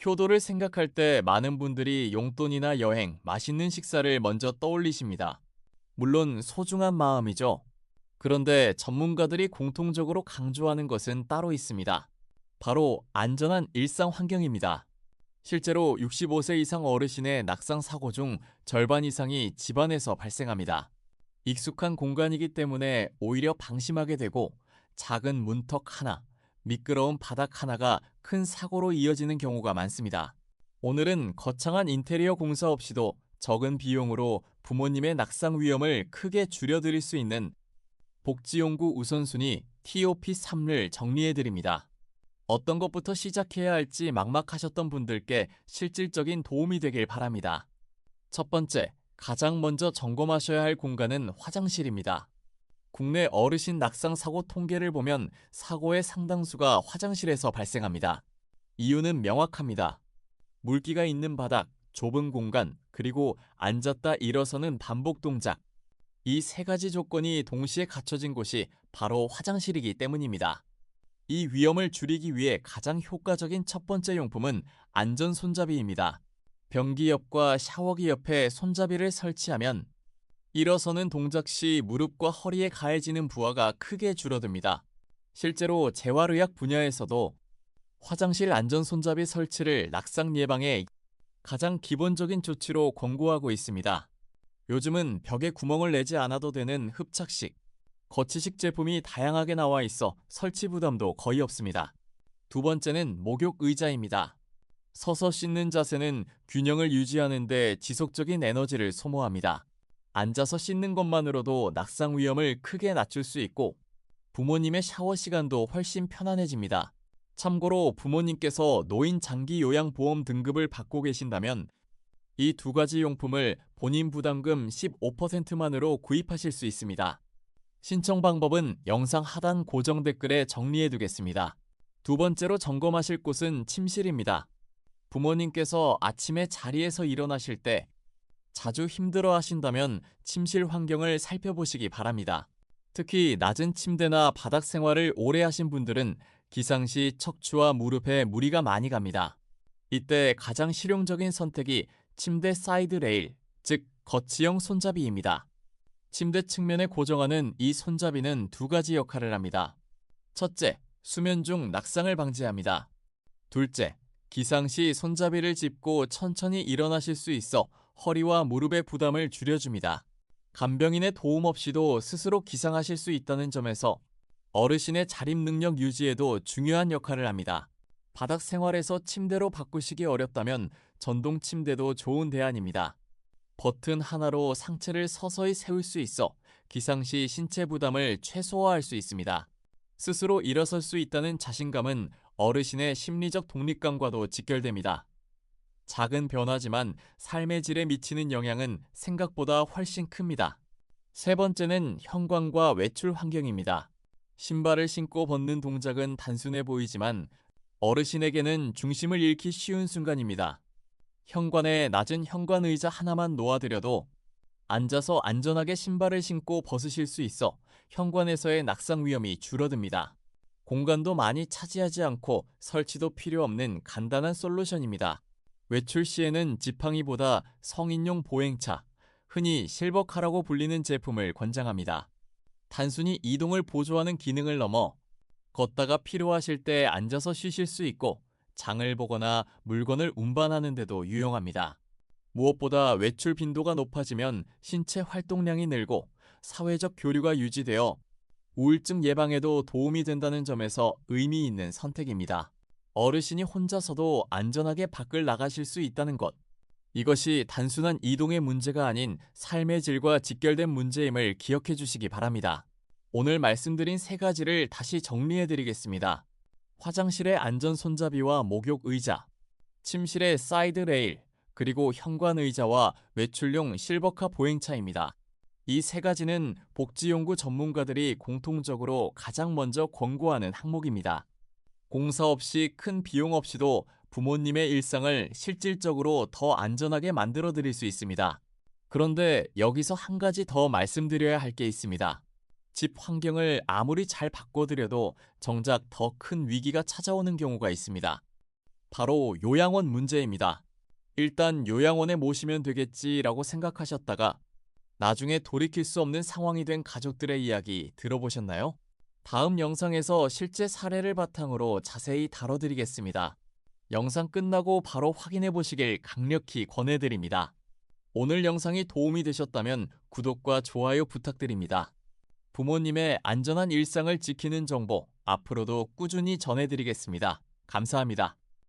효도를 생각할 때 많은 분들이 용돈이나 여행, 맛있는 식사를 먼저 떠올리십니다. 물론 소중한 마음이죠. 그런데 전문가들이 공통적으로 강조하는 것은 따로 있습니다. 바로 안전한 일상 환경입니다. 실제로 65세 이상 어르신의 낙상 사고 중 절반 이상이 집안에서 발생합니다. 익숙한 공간이기 때문에 오히려 방심하게 되고 작은 문턱 하나, 미끄러운 바닥 하나가 큰 사고로 이어지는 경우가 많습니다. 오늘은 거창한 인테리어 공사 없이도 적은 비용으로 부모님의 낙상 위험을 크게 줄여드릴 수 있는 복지용구 우선순위 TOP3를 정리해드립니다. 어떤 것부터 시작해야 할지 막막하셨던 분들께 실질적인 도움이 되길 바랍니다. 첫 번째, 가장 먼저 점검하셔야 할 공간은 화장실입니다. 국내 어르신 낙상 사고 통계를 보면 사고의 상당수가 화장실에서 발생합니다. 이유는 명확합니다. 물기가 있는 바닥, 좁은 공간, 그리고 앉았다 일어서는 반복 동작. 이 세 가지 조건이 동시에 갖춰진 곳이 바로 화장실이기 때문입니다. 이 위험을 줄이기 위해 가장 효과적인 첫 번째 용품은 안전 손잡이입니다. 변기 옆과 샤워기 옆에 손잡이를 설치하면 일어서는 동작 시 무릎과 허리에 가해지는 부하가 크게 줄어듭니다. 실제로 재활의학 분야에서도 화장실 안전 손잡이 설치를 낙상 예방에 가장 기본적인 조치로 권고하고 있습니다. 요즘은 벽에 구멍을 내지 않아도 되는 흡착식, 거치식 제품이 다양하게 나와 있어 설치 부담도 거의 없습니다. 두 번째는 목욕 의자입니다. 서서 씻는 자세는 균형을 유지하는 데 지속적인 에너지를 소모합니다. 앉아서 씻는 것만으로도 낙상 위험을 크게 낮출 수 있고 부모님의 샤워 시간도 훨씬 편안해집니다. 참고로 부모님께서 노인 장기 요양 보험 등급을 받고 계신다면 이 두 가지 용품을 본인 부담금 15%만으로 구입하실 수 있습니다. 신청 방법은 영상 하단 고정 댓글에 정리해 두겠습니다. 두 번째로 점검하실 곳은 침실입니다. 부모님께서 아침에 자리에서 일어나실 때 자주 힘들어 하신다면 침실 환경을 살펴보시기 바랍니다. 특히 낮은 침대나 바닥 생활을 오래 하신 분들은 기상 시 척추와 무릎에 무리가 많이 갑니다. 이때 가장 실용적인 선택이 침대 사이드 레일, 즉 거치형 손잡이입니다. 침대 측면에 고정하는 이 손잡이는 두 가지 역할을 합니다. 첫째, 수면 중 낙상을 방지합니다. 둘째, 기상 시 손잡이를 짚고 천천히 일어나실 수 있어 허리와 무릎의 부담을 줄여줍니다. 간병인의 도움 없이도 스스로 기상하실 수 있다는 점에서 어르신의 자립 능력 유지에도 중요한 역할을 합니다. 바닥 생활에서 침대로 바꾸시기 어렵다면 전동 침대도 좋은 대안입니다. 버튼 하나로 상체를 서서히 세울 수 있어 기상 시 신체 부담을 최소화할 수 있습니다. 스스로 일어설 수 있다는 자신감은 어르신의 심리적 독립감과도 직결됩니다. 작은 변화지만 삶의 질에 미치는 영향은 생각보다 훨씬 큽니다. 세 번째는 현관과 외출 환경입니다. 신발을 신고 벗는 동작은 단순해 보이지만 어르신에게는 중심을 잃기 쉬운 순간입니다. 현관에 낮은 현관 의자 하나만 놓아드려도 앉아서 안전하게 신발을 신고 벗으실 수 있어 현관에서의 낙상 위험이 줄어듭니다. 공간도 많이 차지하지 않고 설치도 필요 없는 간단한 솔루션입니다. 외출 시에는 지팡이보다 성인용 보행차, 흔히 실버카라고 불리는 제품을 권장합니다. 단순히 이동을 보조하는 기능을 넘어 걷다가 필요하실 때 앉아서 쉬실 수 있고 장을 보거나 물건을 운반하는 데도 유용합니다. 무엇보다 외출 빈도가 높아지면 신체 활동량이 늘고 사회적 교류가 유지되어 우울증 예방에도 도움이 된다는 점에서 의미 있는 선택입니다. 어르신이 혼자서도 안전하게 밖을 나가실 수 있다는 것. 이것이 단순한 이동의 문제가 아닌 삶의 질과 직결된 문제임을 기억해 주시기 바랍니다. 오늘 말씀드린 세 가지를 다시 정리해 드리겠습니다. 화장실의 안전 손잡이와 목욕 의자, 침실의 사이드 레일, 그리고 현관 의자와 외출용 실버카 보행차입니다. 이 세 가지는 복지용구 전문가들이 공통적으로 가장 먼저 권고하는 항목입니다. 공사 없이 큰 비용 없이도 부모님의 일상을 실질적으로 더 안전하게 만들어 드릴 수 있습니다. 그런데 여기서 한 가지 더 말씀드려야 할 게 있습니다. 집 환경을 아무리 잘 바꿔드려도 정작 더 큰 위기가 찾아오는 경우가 있습니다. 바로 요양원 문제입니다. 일단 요양원에 모시면 되겠지라고 생각하셨다가 나중에 돌이킬 수 없는 상황이 된 가족들의 이야기 들어보셨나요? 다음 영상에서 실제 사례를 바탕으로 자세히 다뤄드리겠습니다. 영상 끝나고 바로 확인해 보시길 강력히 권해드립니다. 오늘 영상이 도움이 되셨다면 구독과 좋아요 부탁드립니다. 부모님의 안전한 일상을 지키는 정보 앞으로도 꾸준히 전해드리겠습니다. 감사합니다.